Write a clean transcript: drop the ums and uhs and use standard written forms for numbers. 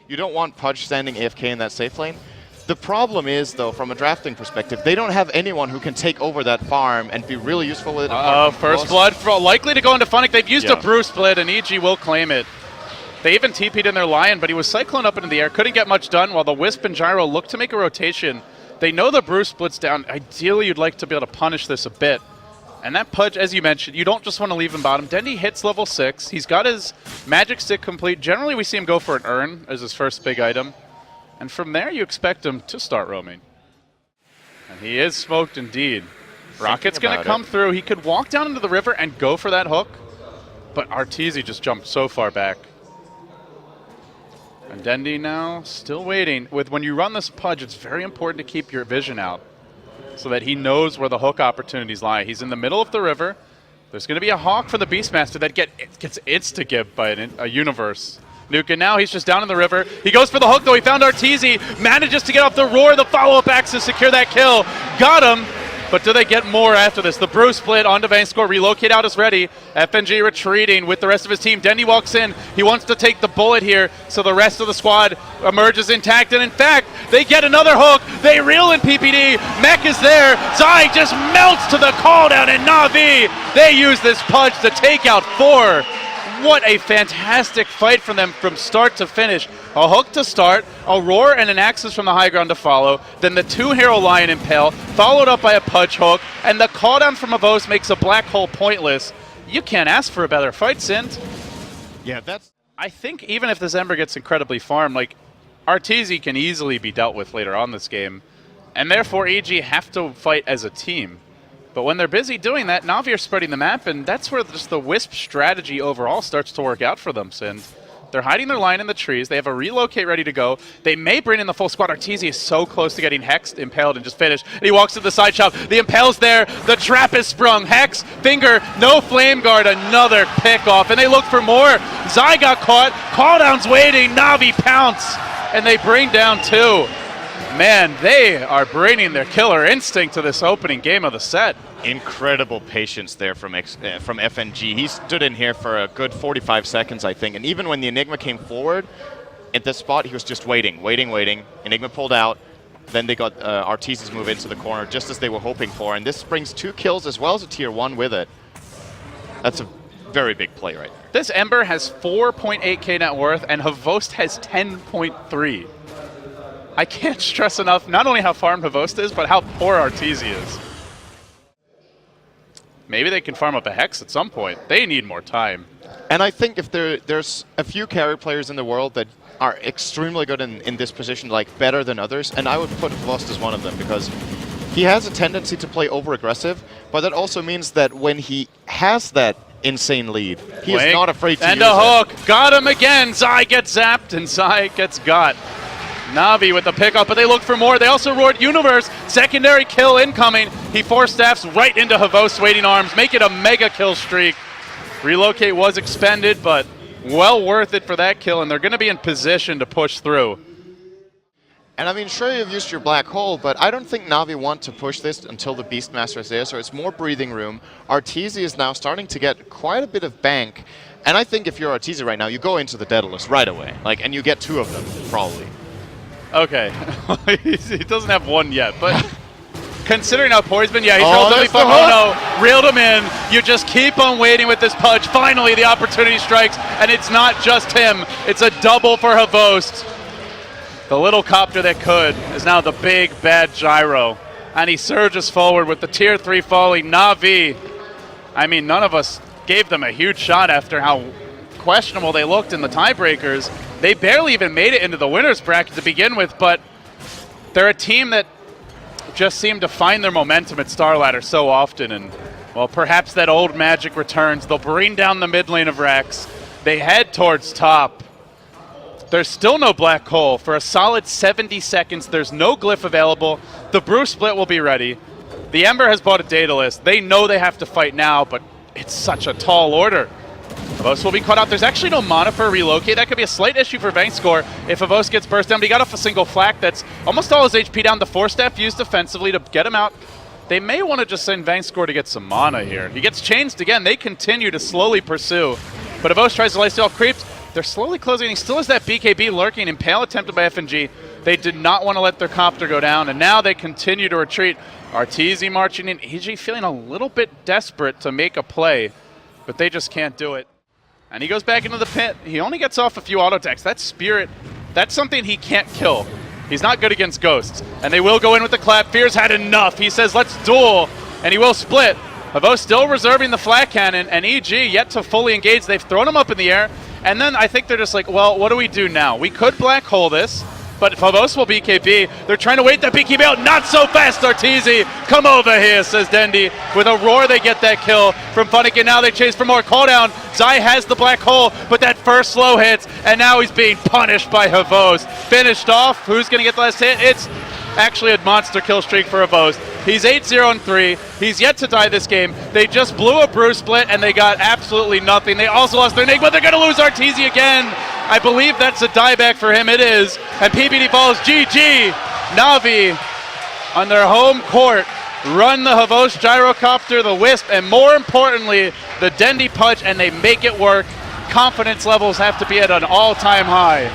You don't want Pudge standing AFK in that safe lane. The problem is, though, from a drafting perspective, they don't have anyone who can take over that farm and be really useful with it. First blood likely to go into Funnick. They've used a brew split, and EG will claim it. They even TP'd in their Lion, but he was cyclone up into the air. Couldn't get much done while the Wisp and Gyro look to make a rotation. They know the brew split's down. Ideally, you'd like to be able to punish this a bit. And that Pudge, as you mentioned, you don't just want to leave him bottom. Dendi hits level 6. He's got his magic stick complete. Generally, we see him go for an urn as his first big item. And from there, you expect him to start roaming. And he is smoked indeed. Rocket's going to come through. He could walk down into the river and go for that hook. But Arteezy just jumped so far back. And Dendi now still waiting. When you run this Pudge, it's very important to keep your vision out so that he knows where the hook opportunities lie. He's in the middle of the river. There's going to be a hawk for the Beastmaster that gets insta-gibbed by a universe. Nuka now, he's just down in the river. He goes for the hook, though. He found Arteezy, manages to get off the roar, the follow-up axe to secure that kill. Got him, but do they get more after this? The brew split onto VANSKOR. Relocate out is ready. FNG retreating with the rest of his team. Dendi walks in. He wants to take the bullet here, so the rest of the squad emerges intact. And in fact, they get another hook. They reel in PPD. Mech is there. Zai just melts to the call down, and Na'Vi, they use this Pudge to take out 4. What a fantastic fight from them from start to finish. A hook to start, a roar and an axis from the high ground to follow, then the 2-hero Lion Impale, followed up by a Pudge hook, and the call down from Avos makes a black hole pointless. You can't ask for a better fight, Sint. Yeah, that's... I think even if this Ember gets incredibly farmed, like, Arteezy can easily be dealt with later on this game, and therefore EG have to fight as a team. But when they're busy doing that, Na'Vi are spreading the map, and that's where just the Wisp strategy overall starts to work out for them, Sin. They're hiding their line in the trees. They have a relocate ready to go. They may bring in the full squad. Arteezy is so close to getting hexed, impaled, and just finished. And he walks to the side shop. The impale's there. The trap is sprung. Hex, finger, no flame guard. Another pick off. And they look for more. Zai got caught. Calldown's waiting. Na'Vi pounce. And they bring down 2. Man, they are bringing their killer instinct to this opening game of the set. Incredible patience there from FNG. He stood in here for a good 45 seconds, I think. And even when the Enigma came forward, at this spot, he was just waiting. Enigma pulled out. Then they got Arteezy's move into the corner, just as they were hoping for. And this brings 2 kills as well as a tier 1 with it. That's a very big play right there. This Ember has 4.8k net worth, and Havost has 10.3. I can't stress enough not only how farmed Havost is, but how poor Arteezy is. Maybe they can farm up a Hex at some point. They need more time. And I think if there's a few carry players in the world that are extremely good in this position, like better than others, and I would put Havost as one of them, because he has a tendency to play over-aggressive, but that also means that when he has that insane lead, he is not afraid to use it. And a hook. Got him again. Zai gets zapped, and Zai gets got. Na'Vi with the pickup, but they look for more. They also roared Universe. Secondary kill incoming. He 4-staffs right into Havost's waiting arms. Make it a mega kill streak. Relocate was expended, but well worth it for that kill, and they're going to be in position to push through. And I mean, sure, you've used your black hole, but I don't think Na'Vi want to push this until the Beastmaster is there, so it's more breathing room. Arteezy is now starting to get quite a bit of bank, and I think if you're Arteezy right now, you go into the Daedalus right away, and you get 2 of them, probably. Okay, he doesn't have 1 yet, but considering how poor he's been, yeah, he's reeled him before. Oh no, reeled him in. You just keep on waiting with this Pudge. Finally, the opportunity strikes, and it's not just him. It's a double for Havost. The little copter that could is now the big, bad Gyro. And he surges forward with the tier 3 falling. Na'Vi, I mean, none of us gave them a huge shot after how questionable they looked in the tiebreakers. They barely even made it into the winner's bracket to begin with, but they're a team that just seem to find their momentum at Starladder so often, and, well, perhaps that old magic returns. They'll bring down the mid lane of Rex. They head towards top. There's still no black hole. For a solid 70 seconds, there's no glyph available. The brew split will be ready. The Ember has bought a Daedalus. They know they have to fight now, but it's such a tall order. Havost will be caught out. There's actually no mana for a relocate. That could be a slight issue for VANSKOR if Havost gets burst down, but he got off a single flak. That's almost all his HP down. The 4-staff used defensively to get him out. They may want to just send VANSKOR to get some mana here. He gets changed again. They continue to slowly pursue, but Havost tries to lifesteal creeps. They're slowly closing. He still has that BKB lurking. Impale attempted by FNG. They did not want to let their copter go down, and now they continue to retreat. Arteezy marching in. EG feeling a little bit desperate to make a play, but they just can't do it. And he goes back into the pit. He only gets off a few auto attacks. That Spirit, that's something he can't kill. He's not good against Ghosts. And they will go in with the clap. Fear's had enough. He says, let's duel. And he will split. Havo still reserving the flat cannon, and EG yet to fully engage. They've thrown him up in the air. And then I think they're just like, well, what do we do now? We could black hole this, but Favos will BKB. They're trying to wait that BKB out. Not so fast, Arteezy. Come over here, says Dendi. With a roar, they get that kill from Funnick, and now they chase for more. Call down. Zai has the black hole, but that first slow hits, and now he's being punished by Havos. Finished off. Who's going to get the last hit? It's actually a monster kill streak for Havos. He's 8-0-3. He's yet to die this game. They just blew a brew split, and they got absolutely nothing. They also lost their Enigma. They're going to lose Arteezy again. I believe that's a dieback for him. It is. And PBD falls. GG. Na'Vi on their home court run the Havos gyrocopter, the Wisp, and more importantly, the Dendi Pudge, and they make it work. Confidence levels have to be at an all-time high.